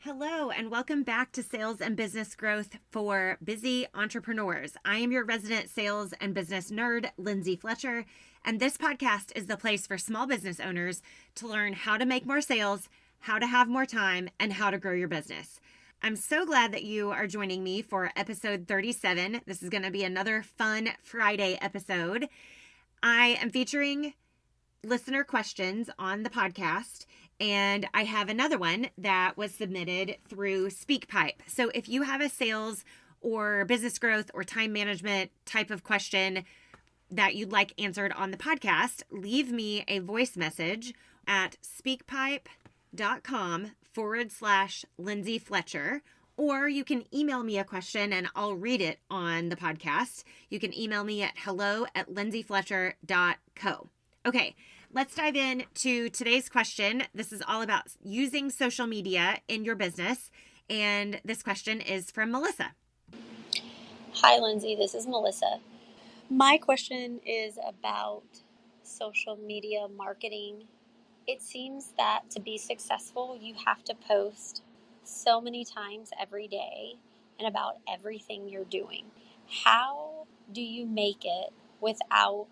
Hello, and welcome back to Sales and Business Growth for Busy Entrepreneurs. I am your resident sales and business nerd, Lindsay Fletcher, and this podcast is the place for small business owners to learn how to make more sales, how to have more time, and how to grow your business. I'm so glad that you are joining me for episode 37. This is going to be another fun Friday episode. I am featuring listener questions on the podcast, and I have another one that was submitted through SpeakPipe. So if you have a sales or business growth or time management type of question that you'd like answered on the podcast, leave me a voice message at speakpipe.com/Lindsay Fletcher, or you can email me a question and I'll read it on the podcast. You can email me at hello@lindsayfletcher.co. Okay, let's dive into today's question. This is all about using social media in your business. And this question is from Melissa. Hi, Lindsay. This is Melissa. My question is about social media marketing. It seems that to be successful, you have to post so many times every day and about everything you're doing. How do you make it without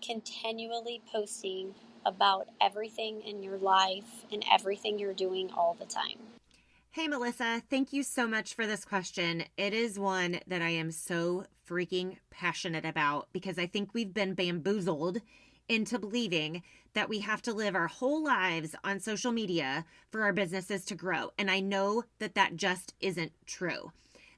continually posting about everything in your life and everything you're doing all the time? Hey, Melissa, thank you so much for this question. It is one that I am so freaking passionate about because I think we've been bamboozled into believing that we have to live our whole lives on social media for our businesses to grow. And I know that that just isn't true.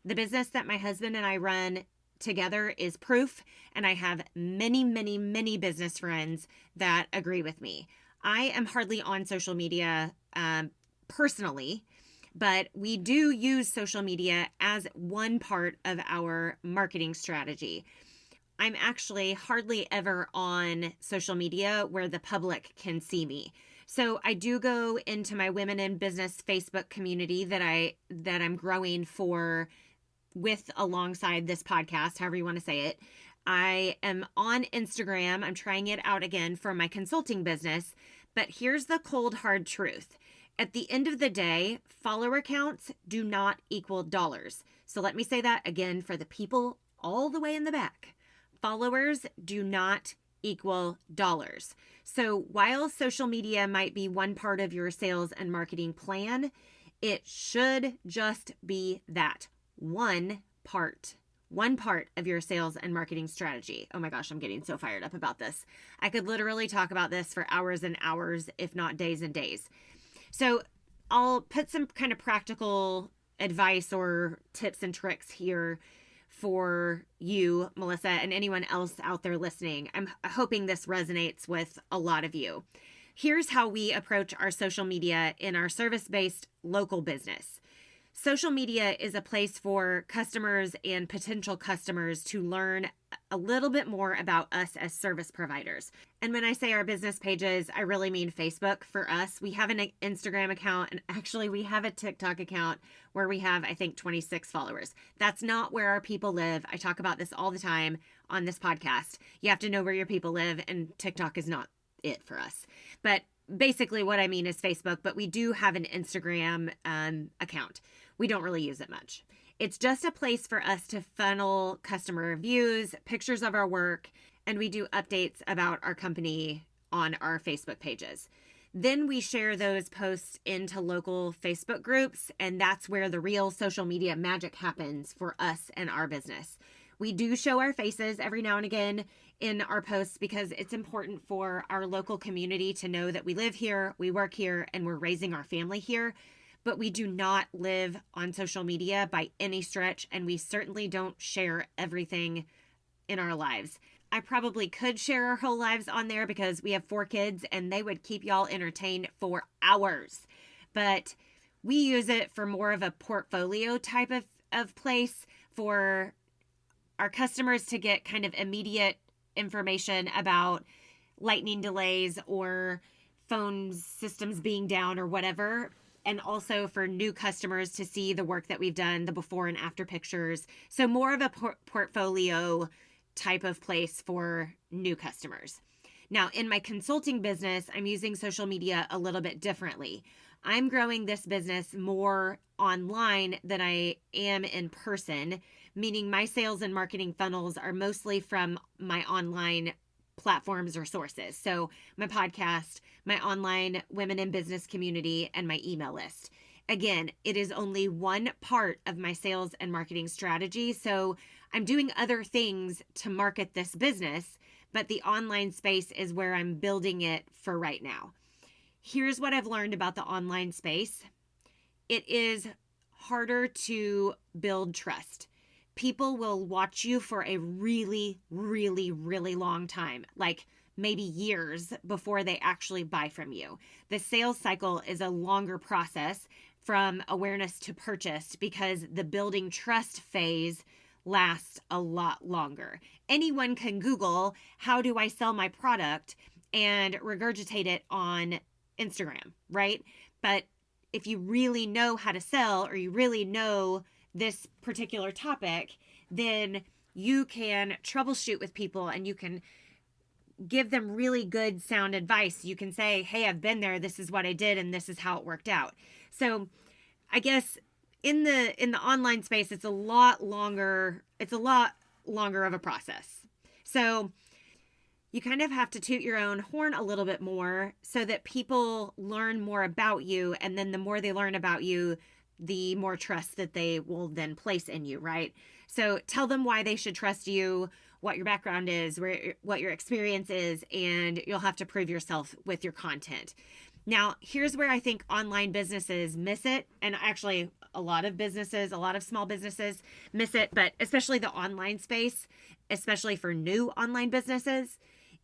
The business that my husband and I run together is proof, and I have many business friends that agree with me. I am hardly on social media personally, but we do use social media as one part of our marketing strategy. I'm actually hardly ever on social media where the public can see me. So I do go into my Women in Business Facebook community that I'm growing with alongside this podcast, however you want to say it. I am on Instagram. I'm trying it out again for my consulting business. But here's the cold, hard truth. At the end of the day, follower counts do not equal dollars. So let me say that again for the people all the way in the back. Followers do not equal dollars. So while social media might be one part of your sales and marketing plan, it should just be that. One part of your sales and marketing strategy. Oh my gosh, I'm getting so fired up about this. I could literally talk about this for hours and hours, if not days and days. So I'll put some kind of practical advice or tips and tricks here for you, Melissa, and anyone else out there listening. I'm hoping this resonates with a lot of you. Here's how we approach our social media in our service-based local business. Social media is a place for customers and potential customers to learn a little bit more about us as service providers. And when I say our business pages, I really mean Facebook for us. We have an Instagram account, and actually we have a TikTok account where we have, I think, 26 followers. That's not where our people live. I talk about this all the time on this podcast. You have to know where your people live, and TikTok is not it for us. But basically what I mean is Facebook, but we do have an Instagram account. We don't really use it much. It's just a place for us to funnel customer reviews, pictures of our work, and we do updates about our company on our Facebook pages. Then we share those posts into local Facebook groups, and that's where the real social media magic happens for us and our business. We do show our faces every now and again in our posts because it's important for our local community to know that we live here, we work here, and we're raising our family here. But we do not live on social media by any stretch, and we certainly don't share everything in our lives. I probably could share our whole lives on there because we have 4 kids and they would keep y'all entertained for hours. But we use it for more of a portfolio type of place for our customers to get kind of immediate information about lightning delays or phone systems being down or whatever. And also for new customers to see the work that we've done, the before and after pictures. So more of a portfolio type of place for new customers. Now, in my consulting business, I'm using social media a little bit differently. I'm growing this business more online than I am in person, meaning my sales and marketing funnels are mostly from my online platforms or sources. So my podcast, my online women in business community, and my email list. Again, it is only one part of my sales and marketing strategy. So I'm doing other things to market this business, but the online space is where I'm building it for right now. Here's what I've learned about the online space. It is harder to build trust. People will watch you for a really, really, really long time, like maybe years before they actually buy from you. The sales cycle is a longer process from awareness to purchase because the building trust phase lasts a lot longer. Anyone can Google, how do I sell my product, and regurgitate it on Instagram, right? But if you really know how to sell, or you really know this particular topic, then you can troubleshoot with people and you can give them really good sound advice. You can say, hey, I've been there. This is what I did and this is how it worked out. So I guess in the online space, it's a lot longer of a process. So you kind of have to toot your own horn a little bit more so that people learn more about you. And then the more they learn about you, the more trust that they will then place in you, right? So tell them why they should trust you, what your background is, what your experience is, and you'll have to prove yourself with your content. Now, here's where I think online businesses miss it. And actually, a lot of small businesses miss it, but especially the online space, especially for new online businesses.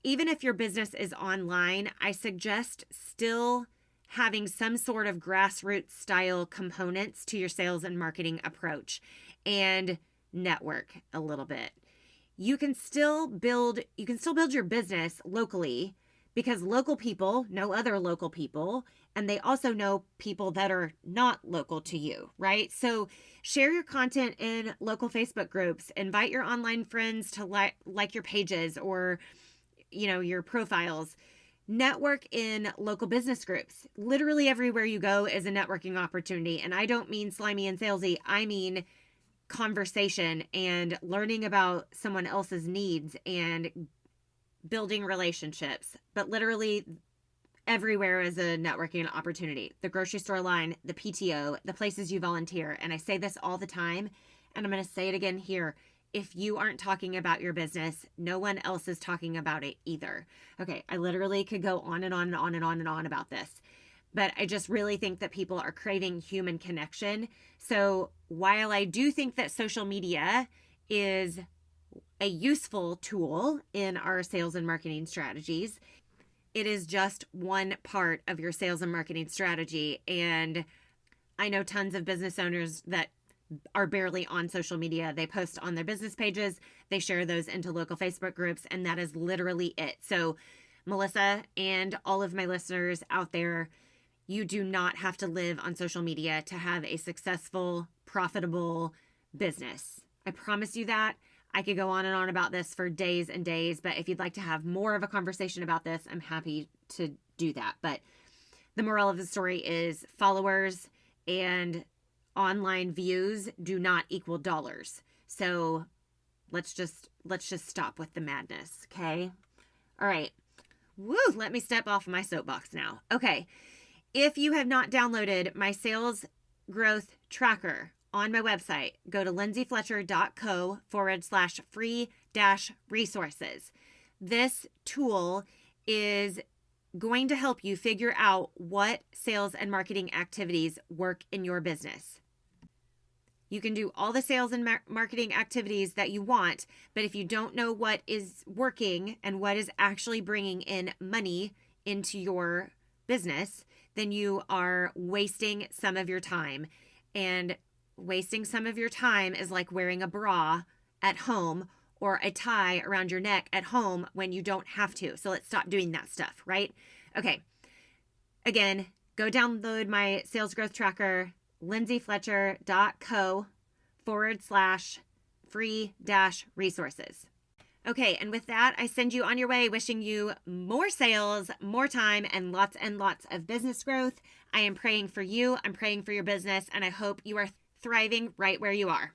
Even if your business is online, I suggest still having some sort of grassroots style components to your sales and marketing approach, and network a little bit. You can still build your business locally because local people know other local people, and they also know people that are not local to you, right? So share your content in local Facebook groups, invite your online friends to like your pages or your profiles. Network in local business groups. Literally everywhere you go is a networking opportunity. And I don't mean slimy and salesy. I mean conversation and learning about someone else's needs and building relationships. But literally everywhere is a networking opportunity. The grocery store line, the PTO, the places you volunteer. And I say this all the time, and I'm going to say it again here. If you aren't talking about your business, no one else is talking about it either. Okay, I literally could go on and on and on and on and on about this, but I just really think that people are craving human connection. So while I do think that social media is a useful tool in our sales and marketing strategies, it is just one part of your sales and marketing strategy. And I know tons of business owners that are barely on social media. They post on their business pages, they share those into local Facebook groups, and that is literally it. So Melissa and all of my listeners out there, you do not have to live on social media to have a successful, profitable business. I promise you that. I could go on and on about this for days and days, but if you'd like to have more of a conversation about this, I'm happy to do that. But the moral of the story is followers and online views do not equal dollars. So let's just stop with the madness, okay? All right. Woo, let me step off my soapbox now. Okay. If you have not downloaded my sales growth tracker on my website, go to lindsayfletcher.co/free-resources. This tool is going to help you figure out what sales and marketing activities work in your business. You can do all the sales and marketing activities that you want, but if you don't know what is working and what is actually bringing in money into your business, then you are wasting some of your time. And wasting some of your time is like wearing a bra at home or a tie around your neck at home when you don't have to. So let's stop doing that stuff, right? Okay. Again, go download my sales growth tracker, lindsayfletcher.co/free-resources. Okay, and with that, I send you on your way, wishing you more sales, more time, and lots of business growth. I am praying for you. I'm praying for your business, and I hope you are thriving right where you are.